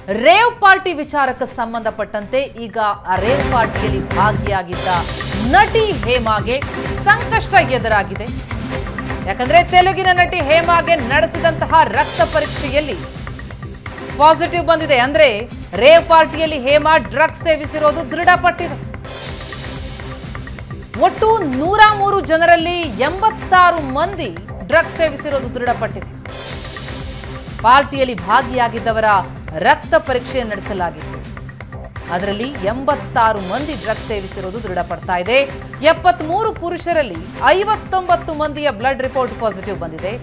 Rave party ವಿಚಾರಕ್ಕೆ ಸಂಬಂಧಪಟ್ಟಂತೆ ಈಗ ಆ ರೇವ್ ಪಾರ್ಟಿಯಲ್ಲಿ ಭಾಗಿಯಾಗಿದ್ದ ನಟಿ ಹೇಮಾಗೆ ಸಂಕಷ್ಟ ಎದುರಾಗಿದೆ. ಯಾಕಂದ್ರೆ ತೆಲುಗಿನ ನಟಿ ಹೇಮಾಗೆ ನಡೆಸಿದಂತಹ ರಕ್ತ ಪರೀಕ್ಷೆಯಲ್ಲಿ ಪಾಸಿಟಿವ್ ಬಂದಿದೆ. ಅಂದ್ರೆ ರೇವ್ ಪಾರ್ಟಿಯಲ್ಲಿ ಹೇಮಾ ಡ್ರಗ್ಸ್ ಸೇವಿಸಿರೋದು ದೃಢಪಟ್ಟಿದೆ. ಒಟ್ಟು 103 ಜನರಲ್ಲಿ 86 ಮಂದಿ ಡ್ರಗ್ಸ್ ಸೇವಿಸಿರೋದು ದೃಢಪಟ್ಟಿದೆ. ಪಾರ್ಟಿಯಲ್ಲಿ ಭಾಗಿಯಾಗಿದ್ದವರ ರಕ್ತ ಪರೀಕ್ಷೆ ನಡೆಸಲಾಗಿತ್ತು. ಅದರಲ್ಲಿ 86 ಮಂದಿ ಡ್ರಗ್ಸ್ ಸೇವಿಸಿರೋದು ದೃಢಪಡ್ತಾ ಇದೆ. 73 ಪುರುಷರಲ್ಲಿ 59 ಮಂದಿಯ ಬ್ಲಡ್ ರಿಪೋರ್ಟ್ ಪಾಸಿಟಿವ್ ಬಂದಿದೆ.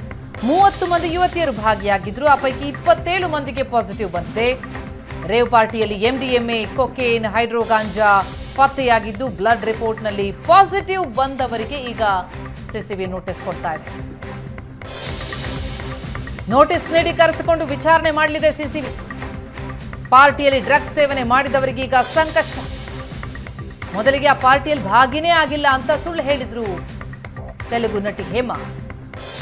30 ಮಂದಿ ಯುವತಿಯರು ಭಾಗಿಯಾಗಿದ್ರು. ಆ ಪೈಕಿ 27 ಮಂದಿಗೆ ಪಾಸಿಟಿವ್ ಬಂದಿದೆ. ರೇವ್ ಪಾರ್ಟಿಯಲ್ಲಿ MDMA, ಕೊಕೇನ್, ಹೈಡ್ರೋ ಗಾಂಜಾ ಪತ್ತೆಯಾಗಿದ್ದು ಬ್ಲಡ್ ರಿಪೋರ್ಟ್ನಲ್ಲಿ ಪಾಸಿಟಿವ್ ಬಂದವರಿಗೆ ಈಗ ಸಿಸಿಬಿ ನೋಟಿಸ್ ಕೊಡ್ತಾ ಇದೆ. ನೋಟಿಸ್ ನೀಡಿ ಕರೆಸಿಕೊಂಡು ವಿಚಾರಣೆ ಮಾಡಲಿದೆ ಸಿಸಿಬಿ. ಪಾರ್ಟಿಯಲ್ಲಿ ಡ್ರಗ್ಸ್ ಸೇವನೆ ಮಾಡಿದವರಿಗೆ ಈಗ ಸಂಕಷ್ಟ. ಮೊದಲಿಗೆ ಆ ಪಾರ್ಟಿಯಲ್ಲಿ ಭಾಗಿನೇ ಆಗಿಲ್ಲ ಅಂತ ಸುಳ್ಳು ಹೇಳಿದ್ರು ತೆಲುಗು ನಟಿ ಹೇಮಾ.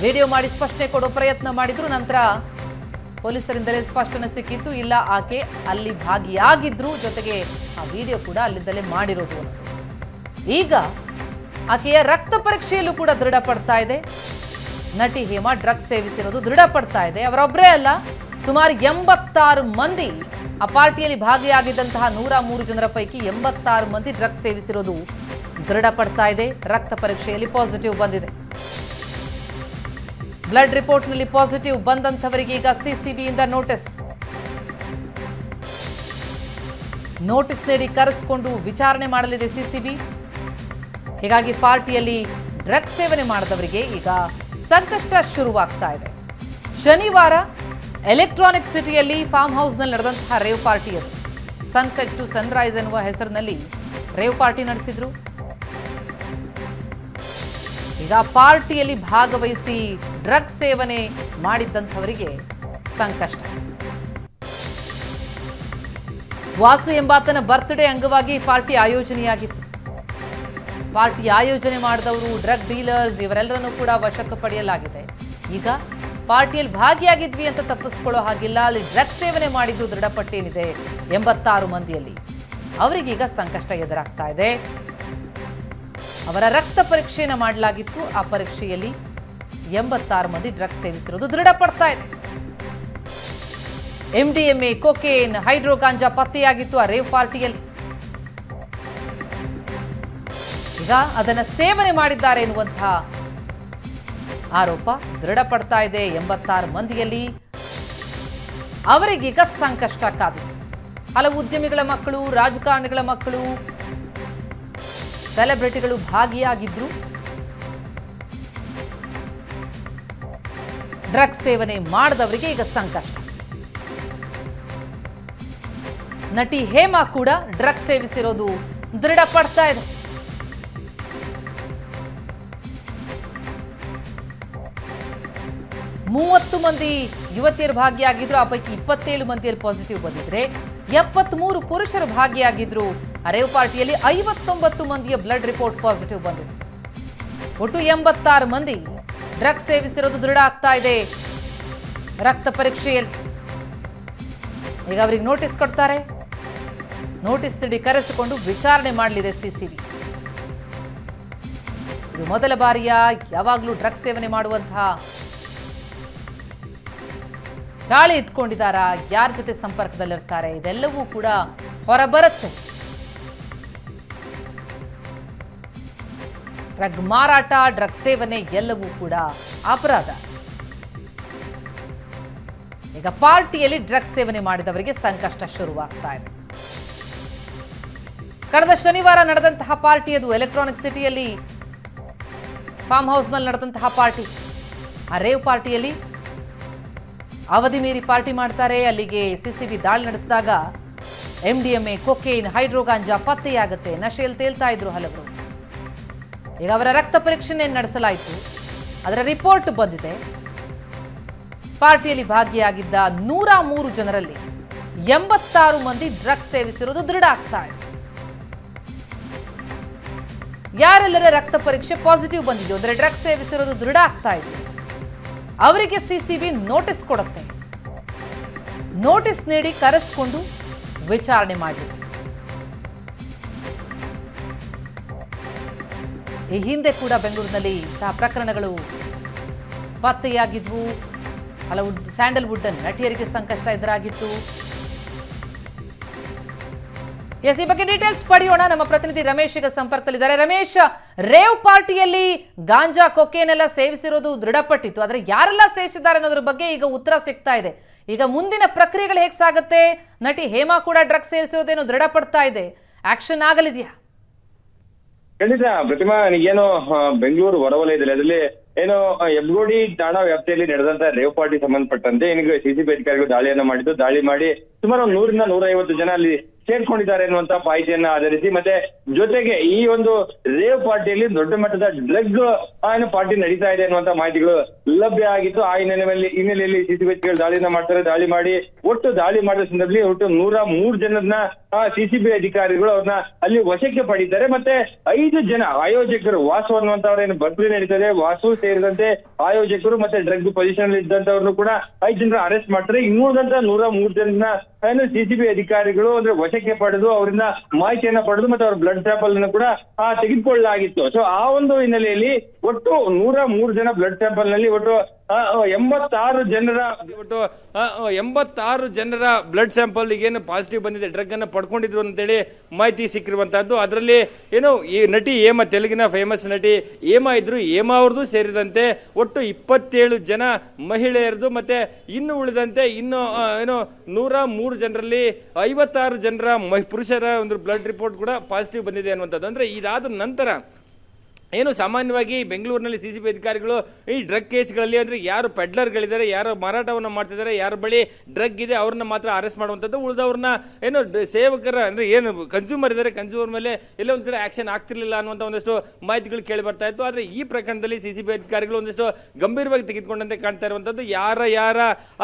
ವಿಡಿಯೋ ಮಾಡಿ ಸ್ಪಷ್ಟನೆ ಕೊಡೋ ಪ್ರಯತ್ನ ಮಾಡಿದ್ರು. ನಂತರ ಪೊಲೀಸರಿಂದಲೇ ಸ್ಪಷ್ಟನೆ ಸಿಕ್ಕಿತ್ತು, ಇಲ್ಲ ಆಕೆ ಅಲ್ಲಿ ಭಾಗಿಯಾಗಿದ್ರು, ಜೊತೆಗೆ ಆ ವಿಡಿಯೋ ಕೂಡ ಅಲ್ಲಿಂದಲೇ ಮಾಡಿರೋದು ಅಂತ. ಈಗ ಆಕೆಯ ರಕ್ತ ಪರೀಕ್ಷೆಯಲ್ಲೂ ಕೂಡ ದೃಢಪಡ್ತಾ ಇದೆ ನಟಿ ಹೇಮಾ ಡ್ರಗ್ಸ್ ಸೇವಿಸಿರೋದು ದೃಢಪಡ್ತಾ ಇದೆ. ಅವರೊಬ್ಬರೇ ಅಲ್ಲ, ಸುಮಾರು 86 ಮಂದಿ ಆ ಪಾರ್ಟಿಯಲ್ಲಿ ಭಾಗಿಯಾಗಿದ್ದಂತಹ 103 ಜನರ ಪೈಕಿ 86 ಮಂದಿ ಡ್ರಗ್ಸ್ ಸೇವಿಸಿರೋದು ದೃಢಪಡ್ತಾ ಇದೆ. ರಕ್ತ ಪರೀಕ್ಷೆಯಲ್ಲಿ ಪಾಸಿಟಿವ್ ಬಂದಿದೆ. ಬ್ಲಡ್ ರಿಪೋರ್ಟ್ನಲ್ಲಿ ಪಾಸಿಟಿವ್ ಬಂದಂಥವರಿಗೆ ಈಗ ಸಿಸಿಬಿಯಿಂದ ನೋಟಿಸ್ ನೀಡಿ ಕರೆಸಿಕೊಂಡು ವಿಚಾರಣೆ ಮಾಡಲಿದೆ ಸಿಸಿಬಿ. ಹೀಗಾಗಿ ಪಾರ್ಟಿಯಲ್ಲಿ ಡ್ರಗ್ಸ್ ಸೇವನೆ ಮಾಡಿದವರಿಗೆ ಈಗ ಸಂಕಷ್ಟ ಶುರುವಾಗ್ತಾ ಇದೆ. ಶನಿವಾರ ಎಲೆಕ್ಟ್ರಾನಿಕ್ ಸಿಟಿಯಲ್ಲಿ ಫಾರ್ಮ್ ಹೌಸ್ನಲ್ಲಿ ನಡೆದಂತಹ ರೇವ್ ಪಾರ್ಟಿ ಅದು. ಸನ್ಸೆಟ್ ಟು ಸನ್ರೈಸ್ ಎನ್ನುವ ಹೆಸರಿನಲ್ಲಿ ರೇವ್ ಪಾರ್ಟಿ ನಡೆಸಿದ್ರು. ಈಗ ಪಾರ್ಟಿಯಲ್ಲಿ ಭಾಗವಹಿಸಿ ಡ್ರಗ್ಸ್ ಸೇವನೆ ಮಾಡಿದ್ದಂಥವರಿಗೆ ಸಂಕಷ್ಟ. ವಾಸು ಎಂಬಾತನ ಬರ್ತ್ಡೇ ಅಂಗವಾಗಿ ಪಾರ್ಟಿ ಆಯೋಜನೆಯಾಗಿತ್ತು. ಪಾರ್ಟಿ ಆಯೋಜನೆ ಮಾಡಿದವರು, ಡ್ರಗ್ ಡೀಲರ್ಸ್ ಇವರೆಲ್ಲರನ್ನೂ ಕೂಡ ವಶಕ್ಕೆ ಪಡೆಯಲಾಗಿದೆ. ಈಗ ಪಾರ್ಟಿಯಲ್ಲಿ ಭಾಗಿಯಾಗಿದ್ವಿ ಅಂತ ತಪ್ಪಿಸ್ಕೊಳ್ಳೋ ಹಾಗಿಲ್ಲ, ಅಲ್ಲಿ ಡ್ರಗ್ಸ್ ಸೇವನೆ ಮಾಡಿದ್ದು ದೃಢಪಟ್ಟೇನಿದೆ 86 ಮಂದಿಯಲ್ಲಿ. ಅವರಿಗೀಗ ಸಂಕಷ್ಟ ಎದುರಾಗ್ತಾ ಇದೆ. ಅವರ ರಕ್ತ ಪರೀಕ್ಷೆಯನ್ನು ಮಾಡಲಾಗಿತ್ತು. ಆ ಪರೀಕ್ಷೆಯಲ್ಲಿ 86 ಮಂದಿ ಡ್ರಗ್ಸ್ ಸೇವಿಸಿರೋದು ದೃಢಪಡ್ತಾ ಇದೆ. MDMA, ಕೊಕೇನ್, ಹೈಡ್ರೋ ಗಾಂಜಾ ಪತ್ತೆಯಾಗಿತ್ತು ಆ ರೇವ್ ಪಾರ್ಟಿಯಲ್ಲಿ. ಈಗ ಅದನ್ನು ಸೇವನೆ ಮಾಡಿದ್ದಾರೆ ಎನ್ನುವಂತಹ ಆರೋಪ ದೃಢಪಡ್ತಾ ಇದೆ 86 ಮಂದಿಯಲ್ಲಿ. ಅವರಿಗೀಗ ಸಂಕಷ್ಟ ಕಾದಿದೆ. ಹಲವು ಉದ್ಯಮಿಗಳ ಮಕ್ಕಳು, ರಾಜಕಾರಣಿಗಳ ಮಕ್ಕಳು, ಸೆಲೆಬ್ರಿಟಿಗಳು ಭಾಗಿಯಾಗಿದ್ರು. ಡ್ರಗ್ಸ್ ಸೇವನೆ ಮಾಡಿದವರಿಗೆ ಈಗ ಸಂಕಷ್ಟ. ನಟಿ ಹೇಮಾ ಕೂಡ ಡ್ರಗ್ಸ್ ಸೇವಿಸಿರೋದು ದೃಢಪಡ್ತಾ ಇದೆ. ಮೂವತ್ತು ಮಂದಿ ಯುವತಿಯರು ಭಾಗಿಯಾಗಿದ್ರು. ಆ ಪೈಕಿ 27 ಮಂದಿಯಲ್ಲಿ ಪಾಸಿಟಿವ್ ಬಂದಿದ್ರೆ 73 ಪುರುಷರು ಭಾಗಿಯಾಗಿದ್ರು. ಆ ರೇವ್ ಪಾರ್ಟಿಯಲ್ಲಿ 59 ಮಂದಿಯ ಬ್ಲಡ್ ರಿಪೋರ್ಟ್ ಪಾಸಿಟಿವ್ ಬಂದಿದೆ. ಒಟ್ಟು 86 ಮಂದಿ ಡ್ರಗ್ಸ್ ಸೇವಿಸಿರೋದು ದೃಢ ಆಗ್ತಾ ಇದೆ ರಕ್ತ ಪರೀಕ್ಷೆಯಲ್ಲಿ. ಈಗ ಅವರಿಗೆ ನೋಟಿಸ್ ಕೊಡ್ತಾರೆ. ನೋಟಿಸ್ ನೀಡಿ ಕರೆಸಿಕೊಂಡು ವಿಚಾರಣೆ ಮಾಡಲಿದೆ ಸಿಸಿಬಿ. ಇದು ಮೊದಲ ಬಾರಿಯ ಯಾವಾಗಲೂ ಡ್ರಗ್ಸ್ ಸೇವನೆ ಮಾಡುವಂತಹ ಚಾಳಿ ಇಟ್ಕೊಂಡಿದ್ದಾರಾ, ಯಾರ ಜೊತೆ ಸಂಪರ್ಕದಲ್ಲಿರ್ತಾರೆ, ಇದೆಲ್ಲವೂ ಕೂಡ ಹೊರಬರುತ್ತೆ. ಡ್ರಗ್ ಮಾರಾಟ, ಡ್ರಗ್ ಸೇವನೆ ಎಲ್ಲವೂ ಕೂಡ ಅಪರಾಧ. ಈಗ ಪಾರ್ಟಿಯಲ್ಲಿ ಡ್ರಗ್ಸ್ ಸೇವನೆ ಮಾಡಿದವರಿಗೆ ಸಂಕಷ್ಟ ಶುರುವಾಗ್ತಾ ಇದೆ. ಕಳೆದ ಶನಿವಾರ ನಡೆದಂತಹ ಪಾರ್ಟಿ ಅದು ಎಲೆಕ್ಟ್ರಾನಿಕ್ ಸಿಟಿಯಲ್ಲಿ ಫಾರ್ಮ್ ಹೌಸ್ನಲ್ಲಿ ನಡೆದಂತಹ ಪಾರ್ಟಿ. ಆ ರೇವ್ ಪಾರ್ಟಿಯಲ್ಲಿ ಅವಧಿ ಮೀರಿ ಪಾರ್ಟಿ ಮಾಡ್ತಾರೆ. ಅಲ್ಲಿಗೆ ಸಿಸಿಬಿ ದಾಳಿ ನಡೆಸಿದಾಗ MDMA, ಕೊಕೇನ್, ಹೈಡ್ರೋ ಗಾಂಜಾ ಪತ್ತೆಯಾಗುತ್ತೆ. ನಶೆಯಲ್ಲಿ ತೇಲ್ತಾ ಇದ್ರು ಹಲವರು. ಈಗ ಅವರ ರಕ್ತ ಪರೀಕ್ಷೆಯನ್ನು ನಡೆಸಲಾಯಿತು. ಅದರ ರಿಪೋರ್ಟ್ ಬಂದಿದೆ. ಪಾರ್ಟಿಯಲ್ಲಿ ಭಾಗಿಯಾಗಿದ್ದ 103 ಜನರಲ್ಲಿ 86 ಮಂದಿ ಡ್ರಗ್ಸ್ ಸೇವಿಸಿರೋದು ದೃಢ ಆಗ್ತಾ ಇದೆ. ಯಾರೆಲ್ಲರ ರಕ್ತ ಪರೀಕ್ಷೆ ಪಾಸಿಟಿವ್ ಬಂದಿದೆಯೋ, ಅಂದರೆ ಡ್ರಗ್ಸ್ ಸೇವಿಸಿರೋದು ದೃಢ ಆಗ್ತಾ ಇದೆ, ಅವರಿಗೆ ಸಿಸಿಬಿ ನೋಟಿಸ್ ಕೊಡುತ್ತೆ. ನೋಟಿಸ್ ನೀಡಿ ಕರೆಸಿಕೊಂಡು ವಿಚಾರಣೆ ಮಾಡಿದೆ. ಈ ಹಿಂದೆ ಕೂಡ ಬೆಂಗಳೂರಿನಲ್ಲಿ ಇಂತಹ ಪ್ರಕರಣಗಳು ಪತ್ತೆಯಾಗಿದ್ವು. ಹಲವು ಸ್ಯಾಂಡಲ್ವುಡ್ ನಟಿಯರಿಗೆ ಸಂಕಷ್ಟ ಎದುರಾಗಿತ್ತು. ಎಸ್, ಈ ಬಗ್ಗೆ ಡೀಟೇಲ್ಸ್ ಪಡೆಯೋಣ. ನಮ್ಮ ಪ್ರತಿನಿಧಿ ರಮೇಶ್ ಈಗ ಸಂಪರ್ಕದಲ್ಲಿದ್ದಾರೆ. ರಮೇಶ್, ರೇವ್ ಪಾರ್ಟಿಯಲ್ಲಿ ಗಾಂಜಾ ಕೊಕೇನೆಲ್ಲ ಸೇವಿಸಿರೋದು ದೃಢಪಟ್ಟಿತ್ತು, ಆದರೆ ಯಾರೆಲ್ಲ ಸೇವಿಸಿದ್ದಾರೆ ಅನ್ನೋದ್ರ ಬಗ್ಗೆ ಈಗ ಉತ್ತರ ಸಿಗ್ತಾ ಇದೆ. ಈಗ ಮುಂದಿನ ಪ್ರಕ್ರಿಯೆಗಳು ಹೇಗೆ ಸಾಗುತ್ತೆ? ನಟಿ ಹೇಮಾ ಕೂಡ ಡ್ರಗ್ಸ್ ಸೇವಿಸಿರೋದೇನು ದೃಢಪಡ್ತಾ ಇದೆ, ಆಕ್ಷನ್ ಆಗಲಿದೆಯಾ? ಖಂಡಿತ ಪ್ರತಿಮಾ, ನನಗೇನು ಬೆಂಗಳೂರು ಹೊರವಲಯದಲ್ಲಿ ಅದರಲ್ಲಿ ಏನು ಹೆಬ್ಗೋಡಿ ಠಾಣಾ ವ್ಯಾಪ್ತಿಯಲ್ಲಿ ನಡೆದಂತ ರೇವ್ ಪಾರ್ಟಿ ಸಂಬಂಧಪಟ್ಟಂತೆ ಏನಿಗೆ ಸಿಸಿಬಿ ಅಧಿಕಾರಿಗಳು ದಾಳಿಯನ್ನ ಮಾಡಿದ್ದು, ದಾಳಿ ಮಾಡಿ ಸುಮಾರು 100ರಿಂದ 150 ಜನ ಅಲ್ಲಿ ಸೇರ್ಕೊಂಡಿದ್ದಾರೆ ಎನ್ನುವಂತ ಮಾಹಿತಿಯನ್ನ ಆಧರಿಸಿ, ಮತ್ತೆ ಜೊತೆಗೆ ಈ ಒಂದು ರೇವ್ ಪಾರ್ಟಿಯಲ್ಲಿ ದೊಡ್ಡ ಮಟ್ಟದ ಡ್ರಗ್ ಏನು ಪಾರ್ಟಿ ನಡೀತಾ ಇದೆ ಅನ್ನುವಂತ ಮಾಹಿತಿಗಳು ಲಭ್ಯ ಆಗಿತ್ತು. ಆ ಹಿನ್ನೆಲೆಯಲ್ಲಿ ಸಿಸಿಬಿ ಅಧಿಕಾರಿಗಳು ದಾಳಿಯನ್ನ ಮಾಡ್ತಾರೆ. ದಾಳಿ ಮಾಡಿ ದಾಳಿ ಮಾಡಿದ ಸಂದರ್ಭದಲ್ಲಿ ಒಟ್ಟು 103 ಜನರನ್ನ ಸಿಸಿಬಿ ಅಧಿಕಾರಿಗಳು ಅವ್ರನ್ನ ಅಲ್ಲಿ ವಶಕ್ಕೆ ಪಡೀತಾರೆ. ಮತ್ತೆ 5 ಜನ ಆಯೋಜಕರು, ವಾಸು ಅನ್ನುವಂತವ್ರೇನು ಬರ್ತ್ಡೇ ನಡೀತದೆ, ವಾಸು ಸೇರಿದಂತೆ ಆಯೋಜಕರು ಮತ್ತೆ ಡ್ರಗ್ ಪೊಸಿಷನ್ ಇದ್ದಂತವ್ರನ್ನು ಕೂಡ 5 ಜನರ ಅರೆಸ್ಟ್ ಮಾಡ್ತಾರೆ. ಇನ್ನುಳಿದಂತ 103 ಜನರನ್ನ ಸಿಸಿಬಿ ಅಧಿಕಾರಿಗಳು ಅಂದ್ರೆ ವಶಕ್ಕೆ ಪಡೆದು ಅವರಿಂದ ಮಾಹಿತಿಯನ್ನ ಪಡೆದು ಮತ್ತೆ ಅವರ ಬ್ಲಡ್ ಸ್ಯಾಂಪಲ್ ಅನ್ನು ಕೂಡ ತೆಗೆದುಕೊಳ್ಳಲಾಗಿತ್ತು. ಸೊ ಆ ಒಂದು ಹಿನ್ನೆಲೆಯಲ್ಲಿ ಒಟ್ಟು 103 ಜನ ಬ್ಲಡ್ ಸ್ಯಾಂಪಲ್ ನಲ್ಲಿ ಒಟ್ಟು 86 ಜನರ ಬ್ಲಡ್ ಸ್ಯಾಂಪಲ್ ಏನು ಪಾಸಿಟಿವ್ ಬಂದಿದೆ, ಡ್ರಗ್ ಅನ್ನ ಪಡ್ಕೊಂಡಿದ್ರು ಅಂತೇಳಿ ಮಾಹಿತಿ ಸಿಕ್ಕಿರುವಂತಹದ್ದು. ಅದರಲ್ಲಿ ಏನು ಈ ನಟಿ ಹೇಮಾ, ತೆಲುಗಿನ ಫೇಮಸ್ ನಟಿ ಹೇಮಾ ಇದ್ರು, ಹೇಮಾ ಅವ್ರದ್ದು ಸೇರಿದಂತೆ ಒಟ್ಟು 27 ಜನ ಮಹಿಳೆಯರದು ಮತ್ತೆ ಇನ್ನು ಉಳಿದಂತೆ ಇನ್ನು ಏನು 103 ಜನರಲ್ಲಿ 56 ಜನರ ಪುರುಷರ ಒಂದು ಬ್ಲಡ್ ರಿಪೋರ್ಟ್ ಕೂಡ ಪಾಸಿಟಿವ್ ಬಂದಿದೆ ಅನ್ನುವಂಥದ್ದು. ಅಂದ್ರೆ ಇದಾದ ನಂತರ ಏನು ಸಾಮಾನ್ಯವಾಗಿ ಬೆಂಗಳೂರಿನಲ್ಲಿ ಸಿಸಿಬಿ ಅಧಿಕಾರಿಗಳು ಈ ಡ್ರಗ್ ಕೇಸ್ಗಳಲ್ಲಿ ಅಂದ್ರೆ ಯಾರು ಪೆಡ್ಲರ್ಗಳಿದ್ದಾರೆ, ಯಾರು ಮಾರಾಟವನ್ನು ಮಾಡ್ತಿದ್ದಾರೆ, ಯಾರ ಬಳಿ ಡ್ರಗ್ ಇದೆ ಅವ್ರನ್ನ ಮಾತ್ರ ಅರೆಸ್ಟ್ ಮಾಡುವಂಥದ್ದು. ಉಳಿದವ್ರನ್ನ ಏನು ಸೇವಕರ ಅಂದ್ರೆ ಏನು ಕನ್ಸ್ಯೂಮರ್ ಇದ್ದಾರೆ, ಕನ್ಸ್ಯೂಮರ್ ಮೇಲೆ ಎಲ್ಲ ಒಂದ್ ಕಡೆ ಆಕ್ಷನ್ ಆಗ್ತಿರ್ಲಿಲ್ಲ ಅನ್ನುವಂಥ ಒಂದಷ್ಟು ಮಾಹಿತಿಗಳು ಕೇಳಿ ಬರ್ತಾ ಇತ್ತು. ಆದ್ರೆ ಈ ಪ್ರಕರಣದಲ್ಲಿ ಸಿಸಿಬಿ ಅಧಿಕಾರಿಗಳು ಒಂದಷ್ಟು ಗಂಭೀರವಾಗಿ ತೆಗೆದುಕೊಂಡಂತೆ ಕಾಣ್ತಾ ಇರುವಂತದ್ದು. ಯಾರ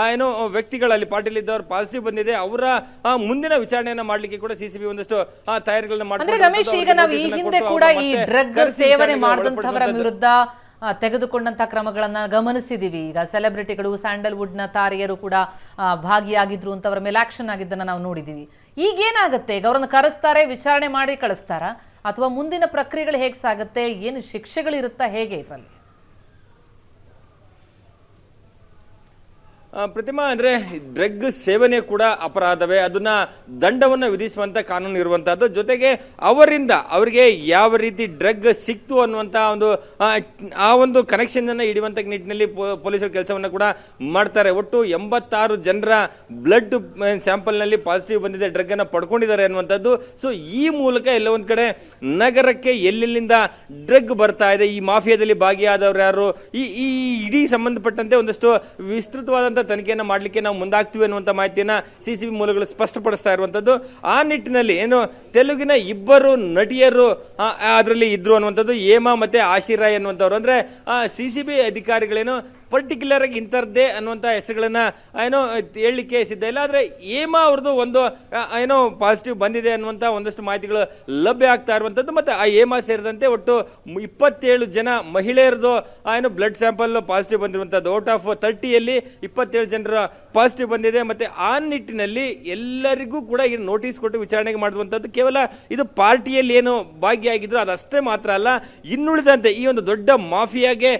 ಏನು ವ್ಯಕ್ತಿಗಳಲ್ಲಿ ಪಾರ್ಟಿಲಿ ಇದ್ದವ್ರು ಪಾಸಿಟಿವ್ ಬಂದಿದೆ ಅವರ ಮುಂದಿನ ವಿಚಾರಣೆಯನ್ನ ಮಾಡ್ಲಿಕ್ಕೆ ಕೂಡ ಸಿಸಿಬಿ ಒಂದಷ್ಟು ತಯಾರಿಗಳನ್ನ ಮಾಡ್ತಾರೆ. ರಮೇಶ್, ಈಗ ನಾವು ಈ ಹಿಂದೆ ಕೂಡ ಈ ಡ್ರಗ್ ಸೇವನೆ ಮಾಡಿದಂತವರ ವಿರುದ್ಧ ತೆಗೆದುಕೊಂಡಂತಹ ಕ್ರಮಗಳನ್ನ ಗಮನಿಸಿದೀವಿ. ಈಗ ಸೆಲೆಬ್ರಿಟಿಗಳು, ಸ್ಯಾಂಡಲ್ವುಡ್ ನ ತಾರೆಯರು ಕೂಡ ಭಾಗಿಯಾಗಿದ್ರು ಅಂತವರ ಮೇಲೆ ಆಕ್ಷನ್ ಆಗಿದ್ದನ್ನ ನಾವು ನೋಡಿದೀವಿ. ಈಗೇನಾಗುತ್ತೆ? ಈಗ ಅವರನ್ನು ಕರೆಸ್ತಾರೆ, ವಿಚಾರಣೆ ಮಾಡಿ ಕಳಿಸ್ತಾರ, ಅಥವಾ ಮುಂದಿನ ಪ್ರಕ್ರಿಯೆಗಳು ಹೇಗೆ ಸಾಗುತ್ತೆ? ಏನು ಶಿಕ್ಷೆಗಳಿರುತ್ತಾ, ಹೇಗೆ ಇದರಲ್ಲಿ? ಪ್ರತಿಮಾ, ಅಂದ್ರೆ ಡ್ರಗ್ ಸೇವನೆ ಕೂಡ ಅಪರಾಧವೇ, ಅದನ್ನ ದಂಡವನ್ನು ವಿಧಿಸುವಂತ ಕಾನೂನು ಇರುವಂತಹದ್ದು. ಜೊತೆಗೆ ಅವರಿಗೆ ಯಾವ ರೀತಿ ಡ್ರಗ್ ಸಿಕ್ತು ಅನ್ನುವಂತ ಒಂದು ಕನೆಕ್ಷನ್ ಅನ್ನ ಹಿಡಿಯುವಂತ ನಿಟ್ಟಿನಲ್ಲಿ ಪೊಲೀಸರು ಕೆಲಸವನ್ನ ಕೂಡ ಮಾಡ್ತಾರೆ. ಒಟ್ಟು 86 ಜನರ ಬ್ಲಡ್ ಸ್ಯಾಂಪಲ್ ನಲ್ಲಿ ಪಾಸಿಟಿವ್ ಬಂದಿದೆ, ಡ್ರಗ್ ಅನ್ನ ಪಡ್ಕೊಂಡಿದ್ದಾರೆ ಅನ್ನುವಂಥದ್ದು. ಸೊ ಈ ಮೂಲಕ ಎಲ್ಲ ಒಂದ್ ಕಡೆ ನಗರಕ್ಕೆ ಎಲ್ಲೆಲ್ಲಿಂದ ಡ್ರಗ್ ಬರ್ತಾ ಇದೆ, ಈ ಮಾಫಿಯಾದಲ್ಲಿ ಭಾಗಿಯಾದವರು ಯಾರು, ಈ ಇಡೀ ಸಂಬಂಧಪಟ್ಟಂತೆ ಒಂದಷ್ಟು ವಿಸ್ತೃತವಾದಂತಹ ತನಿಖೆಯನ್ನು ಮಾಡಲಿಕ್ಕೆ ನಾವು ಮುಂದಾಗ್ತೀವಿ ಅನ್ನುವಂಥ ಮಾಹಿತಿಯನ್ನ ಸಿಸಿಬಿ ಮೂಲಗಳು ಸ್ಪಷ್ಟಪಡಿಸ್ತಾ ಇರುವಂತದ್ದು. ಆ ನಿಟ್ಟಿನಲ್ಲಿ ಏನು ತೆಲುಗಿನ 2 ನಟಿಯರು ಅದರಲ್ಲಿ ಇದ್ರು ಅನ್ನುವಂಥದ್ದು, ಹೇಮಾ ಮತ್ತೆ ಆಶಿರಾ ಎನ್ನುವಂಥವ್ರು. ಅಂದ್ರೆ ಸಿಸಿಬಿ ಅಧಿಕಾರಿಗಳೇನು ಪರ್ಟಿಕ್ಯುಲರ್ ಆಗಿ ಇಂಥದ್ದೇ ಅನ್ನುವಂಥ ಹೆಸರುಗಳನ್ನ ಏನೋ ಹೇಳಲಿಕ್ಕೆ ಸಿದ್ಧ ಇಲ್ಲ. ಆದ್ರೆ ಹೇಮಾ ಅವ್ರದ್ದು ಒಂದು ಏನೋ ಪಾಸಿಟಿವ್ ಬಂದಿದೆ ಅನ್ನುವಂಥ ಒಂದಷ್ಟು ಮಾಹಿತಿಗಳು ಲಭ್ಯ ಆಗ್ತಾ ಇರುವಂತದ್ದು. ಮತ್ತೆ ಆ ಹೇಮಾ ಸೇರಿದಂತೆ ಒಟ್ಟು 27 ಜನ ಮಹಿಳೆಯರದು ಏನೋ ಬ್ಲಡ್ ಸ್ಯಾಂಪಲ್ ಪಾಸಿಟಿವ್ ಬಂದಿರುವಂತದ್ದು. ಔಟ್ ಆಫ್ 30ಯಲ್ಲಿ 27 ಜನರ ಪಾಸಿಟಿವ್ ಬಂದಿದೆ. ಮತ್ತೆ ಆ ನಿಟ್ಟಿನಲ್ಲಿ ಎಲ್ಲರಿಗೂ ಕೂಡ ಈಗ ನೋಟಿಸ್ ಕೊಟ್ಟು ವಿಚಾರಣೆಗೆ ಮಾಡುವಂತದ್ದು. ಕೇವಲ ಇದು ಪಾರ್ಟಿಯಲ್ಲಿ ಏನು ಭಾಗಿಯಾಗಿದ್ರು ಅದಷ್ಟೇ ಮಾತ್ರ ಅಲ್ಲ, ಇನ್ನುಳಿದಂತೆ ಈ ಒಂದು ದೊಡ್ಡ ಮಾಫಿಯಾಗೆ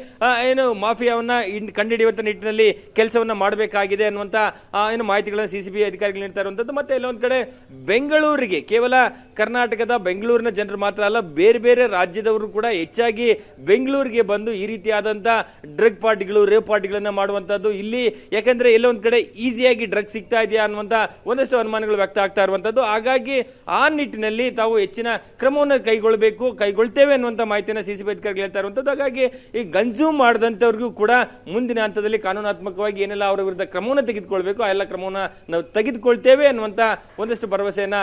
ಏನು ಮಾಫಿಯಾವನ್ನ ಕಂಡುಹಿಡಿಯುವಂತ ನಿಟ್ಟಿನಲ್ಲಿ ಕೆಲಸವನ್ನ ಮಾಡಬೇಕಾಗಿದೆ ಅನ್ನುವಂತ ಏನು ಮಾಹಿತಿಗಳನ್ನು ಸಿಸಿಬಿ ಅಧಿಕಾರಿಗಳು ನೀಡ್ತಾ ಇರುವಂತದ್ದು. ಮತ್ತೆ ಎಲ್ಲೊಂದ್ ಕಡೆ ಬೆಂಗಳೂರಿಗೆ, ಕೇವಲ ಕರ್ನಾಟಕದ ಬೆಂಗಳೂರಿನ ಜನರು ಮಾತ್ರ ಅಲ್ಲ, ಬೇರೆ ಬೇರೆ ರಾಜ್ಯದವರು ಕೂಡ ಹೆಚ್ಚಾಗಿ ಬೆಂಗಳೂರಿಗೆ ಬಂದು ಈ ರೀತಿಯಾದಂತ ಡ್ರಗ್ ಪಾರ್ಟಿಗಳು, ರೇವ್ ಪಾರ್ಟಿಗಳನ್ನ ಮಾಡುವಂತದ್ದು ಇಲ್ಲಿ. ಯಾಕಂದ್ರೆ ಎಲ್ಲೊಂದ್ ಕಡೆ ಈಸಿಯಾಗಿ ಡ್ರಗ್ ಸಿಗ್ತಾ ಇದೆಯಾ ಅನ್ನುವಂತ ಒಂದಷ್ಟು ಅನುಮಾನಗಳು ವ್ಯಕ್ತ ಆಗ್ತಾ ಇರುವಂತದ್ದು. ಹಾಗಾಗಿ ಆ ನಿಟ್ಟಿನಲ್ಲಿ ತಾವು ಹೆಚ್ಚಿನ ಕ್ರಮವನ್ನು ಕೈಗೊಳ್ತೇವೆ ಅನ್ನುವಂತ ಮಾಹಿತಿಯನ್ನು ಸಿಸಿಬಿ ಅಧಿಕಾರಿಗಳು ಹೇಳ್ತಾ ಇರುವಂತದ್ದು. ಹಾಗಾಗಿ ಈ ಕನ್ಸ್ಯೂಮ್ ಮಾಡಿದಂತವ್ರಿಗೂ ಕೂಡ ಮುಂದಿನ ಹಂತದಲ್ಲಿ ಕಾನೂನಾತ್ಮಕವಾಗಿ ಏನೆಲ್ಲ ಅವರ ವಿರುದ್ಧ ಕ್ರಮವನ್ನು ತೆಗೆದುಕೊಳ್ಬೇಕು ಆ ಎಲ್ಲ ಕ್ರಮವನ್ನು ನಾವು ತೆಗೆದುಕೊಳ್ತೇವೆ ಅನ್ನುವಂತ ಒಂದಷ್ಟು ಭರವಸೆಯನ್ನ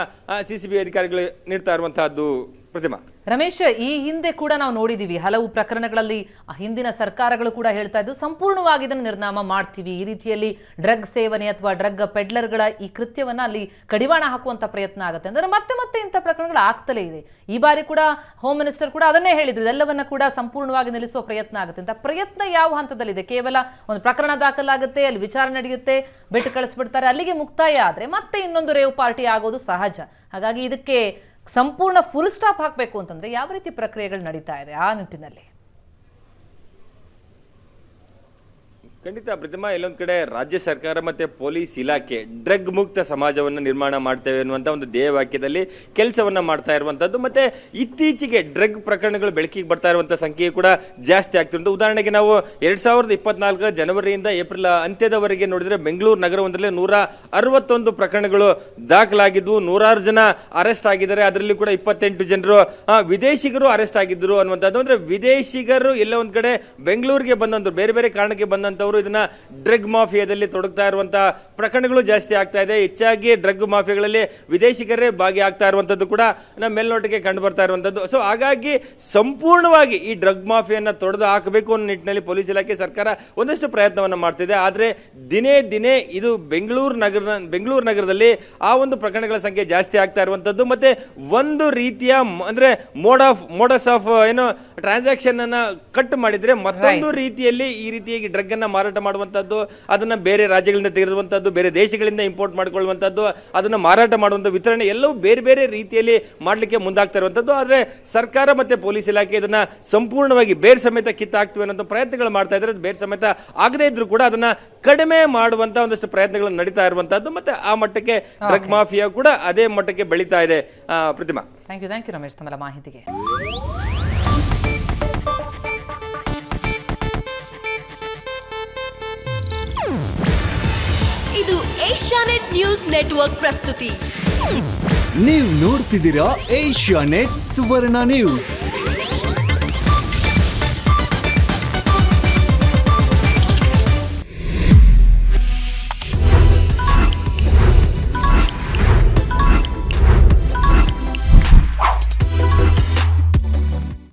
ಸಿಸಿಬಿ ಅಧಿಕಾರಿಗಳು ನೀಡ್ತಾ ಇರುವಂತಹದ್ದು. ಪ್ರತಿಮಾ. ರಮೇಶ್, ಈ ಹಿಂದೆ ಕೂಡ ನಾವು ನೋಡಿದೀವಿ ಹಲವು ಪ್ರಕರಣಗಳಲ್ಲಿ ಹಿಂದಿನ ಸರ್ಕಾರಗಳು ಕೂಡ ಹೇಳ್ತಾ ಇದ್ದು ಸಂಪೂರ್ಣವಾಗಿ ಇದನ್ನು ನಿರ್ನಾಮ ಮಾಡ್ತೀವಿ, ಈ ರೀತಿಯಲ್ಲಿ ಡ್ರಗ್ ಸೇವನೆ ಅಥವಾ ಡ್ರಗ್ ಪೆಡ್ಲರ್ಗಳ ಈ ಕೃತ್ಯವನ್ನ ಅಲ್ಲಿ ಕಡಿವಾಣ ಹಾಕುವಂತ ಪ್ರಯತ್ನ ಆಗುತ್ತೆ ಅಂದ್ರೆ ಮತ್ತೆ ಮತ್ತೆ ಇಂಥ ಪ್ರಕರಣಗಳು ಆಗ್ತಲೇ ಇದೆ. ಈ ಬಾರಿ ಕೂಡ ಹೋಮ್ ಮಿನಿಸ್ಟರ್ ಕೂಡ ಅದನ್ನೇ ಹೇಳಿದ್ರು, ಇದೆಲ್ಲವನ್ನ ಕೂಡ ಸಂಪೂರ್ಣವಾಗಿ ನಿಲ್ಲಿಸುವ ಪ್ರಯತ್ನ ಆಗುತ್ತೆ ಅಂತ. ಪ್ರಯತ್ನ ಯಾವ ಹಂತದಲ್ಲಿದೆ? ಕೇವಲ ಒಂದು ಪ್ರಕರಣ ದಾಖಲಾಗುತ್ತೆ, ಅಲ್ಲಿ ವಿಚಾರಣೆ ನಡೆಯುತ್ತೆ, ಬಿಟ್ಟು ಕಳಿಸ್ಬಿಡ್ತಾರೆ, ಅಲ್ಲಿಗೆ ಮುಕ್ತಾಯ ಆದ್ರೆ ಮತ್ತೆ ಇನ್ನೊಂದು ರೇವ್ ಪಾರ್ಟಿ ಆಗೋದು ಸಹಜ. ಹಾಗಾಗಿ ಇದಕ್ಕೆ ಸಂಪೂರ್ಣ ಫುಲ್ ಸ್ಟಾಪ್ ಹಾಕಬೇಕು ಅಂತಂದ್ರೆ ಯಾವ ರೀತಿ ಪ್ರಕ್ರಿಯೆಗಳು ನಡೀತಾ ಇದೆ ಆ ನಿಟ್ಟಿನಲ್ಲಿ? ಖಂಡಿತ ಪ್ರತಿಮಾ, ಇಲ್ಲೊಂದ್ ಕಡೆ ರಾಜ್ಯ ಸರ್ಕಾರ ಮತ್ತೆ ಪೊಲೀಸ್ ಇಲಾಖೆ ಡ್ರಗ್ ಮುಕ್ತ ಸಮಾಜವನ್ನು ನಿರ್ಮಾಣ ಮಾಡ್ತೇವೆ ಅನ್ನುವಂತ ಒಂದು ಧ್ಯೇಯ ವಾಕ್ಯದಲ್ಲಿ ಕೆಲಸವನ್ನ ಮಾಡ್ತಾ ಇರುವಂತದ್ದು. ಮತ್ತೆ ಇತ್ತೀಚೆಗೆ ಡ್ರಗ್ ಪ್ರಕರಣಗಳು ಬೆಳಕಿಗೆ ಬರ್ತಾ ಇರುವಂತಹ ಸಂಖ್ಯೆ ಕೂಡ ಜಾಸ್ತಿ ಆಗ್ತಿರುವಂತ. ಉದಾಹರಣೆಗೆ ನಾವು 2024 ಜನವರಿಯಿಂದ ಏಪ್ರಿಲ್ ಅಂತ್ಯದವರೆಗೆ ನೋಡಿದ್ರೆ ಬೆಂಗಳೂರು ನಗರ ಒಂದರಲ್ಲಿ 161 ಪ್ರಕರಣಗಳು ದಾಖಲಾಗಿದ್ವು, 106 ಜನ ಅರೆಸ್ಟ್ ಆಗಿದ್ದಾರೆ. ಅದರಲ್ಲಿ ಕೂಡ 28 ಜನರು ವಿದೇಶಿಗರು ಅರೆಸ್ಟ್ ಆಗಿದ್ರು ಅನ್ನುವಂಥದ್ದು. ಅಂದ್ರೆ ವಿದೇಶಿಗರು ಎಲ್ಲ ಒಂದ್ ಕಡೆ ಬೆಂಗಳೂರಿಗೆ ಬಂದಂತವ್ರು, ಬೇರೆ ಬೇರೆ ಕಾರಣಕ್ಕೆ ಬಂದಂತವ್ರು ಇದನ್ನ ಡ್ರಗ್ ಮಾಫಿಯಾದಲ್ಲಿ ತೊಡಗ್ತಾ ಇರುವಂತಹ ಪ್ರಕರಣಗಳು ಜಾಸ್ತಿ ಆಗ್ತಾ ಇದೆ. ಹೆಚ್ಚಾಗಿ ಡ್ರಗ್ ಮಾಫಿಯಾಗಳಲ್ಲಿ ವಿದೇಶಿಗರೇ ಭಾಗಿಯಾಗ್ತಾ ಇರುವಂತದ್ದು ಕೂಡ ನಮ್ಮ ಮೇಲ್ನೋಟಕ್ಕೆ ಕಂಡು ಬರ್ತಾ ಇರುವಂತದ್ದು. ಸೊ ಹಾಗಾಗಿ ಸಂಪೂರ್ಣವಾಗಿ ಈ ಡ್ರಗ್ ಮಾಫಿಯನ್ನ ತೊಡೆದು ಹಾಕಬೇಕು ಅನ್ನೋ ನಿಟ್ಟಿನಲ್ಲಿ ಪೊಲೀಸ್ ಇಲಾಖೆ ಸರ್ಕಾರ ಒಂದಷ್ಟು ಪ್ರಯತ್ನವನ್ನ ಮಾಡ್ತಿದೆ. ಆದ್ರೆ ದಿನೇ ದಿನೇ ಇದು ಬೆಂಗಳೂರು ನಗರದಲ್ಲಿ ಆ ಒಂದು ಪ್ರಕರಣಗಳ ಸಂಖ್ಯೆ ಜಾಸ್ತಿ ಆಗ್ತಾ ಇರುವಂತದ್ದು. ಮತ್ತೆ ಒಂದು ರೀತಿಯ ಅಂದ್ರೆ ಮೋಡಸ್ ಆಫ್ ಏನು ಟ್ರಾನ್ಸಾಕ್ಷನ್ ಅನ್ನ ಕಟ್ ಮಾಡಿದ್ರೆ ಮತ್ತೊಂದು ರೀತಿಯಲ್ಲಿ ಈ ರೀತಿಯಾಗಿ ಡ್ರಗ್ ಅನ್ನ ಮಾರಾಟ ಮಾಡುವಂತದ್ದು, ಅದನ್ನ ಬೇರೆ ರಾಜ್ಯಗಳಿಂದ ತೆಗೆದುವಂತದ್ದು, ಬೇರೆ ದೇಶಗಳಿಂದ ಇಂಪೋರ್ಟ್ ಮಾಡಿಕೊಳ್ಳುವಂತದ್ದು, ಅದನ್ನ ಮಾರಾಟ ಮಾಡುವಂತ ವಿತರಣೆ ಎಲ್ಲವೂ ಬೇರೆ ಬೇರೆ ರೀತಿಯಲ್ಲಿ ಮಾಡ್ಲಿಕ್ಕೆ ಮುಂದಾಗ್ತಾ ಇರುವಂತದ್ದು. ಆದ್ರೆ ಸರ್ಕಾರ ಮತ್ತೆ ಪೊಲೀಸ್ ಇಲಾಖೆ ಇದನ್ನ ಸಂಪೂರ್ಣವಾಗಿ ಬೇರೆ ಸಮೇತ ಕಿತ್ತಾಕ್ತಿವೆ ಅನ್ನೋ ಪ್ರಯತ್ನಗಳು ಮಾಡ್ತಾ ಇದ್ದಾರೆ. ಬೇರೆ ಸಮೇತ ಆಗದೇ ಇದ್ರೂ ಕೂಡ ಅದನ್ನ ಕಡಿಮೆ ಮಾಡುವಂತ ಒಂದಷ್ಟು ಪ್ರಯತ್ನಗಳು ನಡೀತಾ ಇರುವಂತದ್ದು. ಮತ್ತೆ ಆ ಮಟ್ಟಕ್ಕೆ ಡ್ರಗ್ ಮಾಫಿಯಾ ಕೂಡ ಅದೇ ಮಟ್ಟಕ್ಕೆ ಬೆಳೀತಾ ಇದೆ. ಪ್ರತಿಮಾ, ಥ್ಯಾಂಕ್ ಯು ರಮೇಶ್ ತಮ್ಮ ಮಾಹಿತಿಗೆ. ಇದು ಏಷ್ಯಾನೆಟ್ ನ್ಯೂಸ್ ನೆಟ್ವರ್ಕ್ ಪ್ರಸ್ತುತಿ. ನೀವು ನೋಡ್ತಿದ್ದೀರಾ ಏಷ್ಯಾನೆಟ್ ಸುವರ್ಣ ನ್ಯೂಸ್.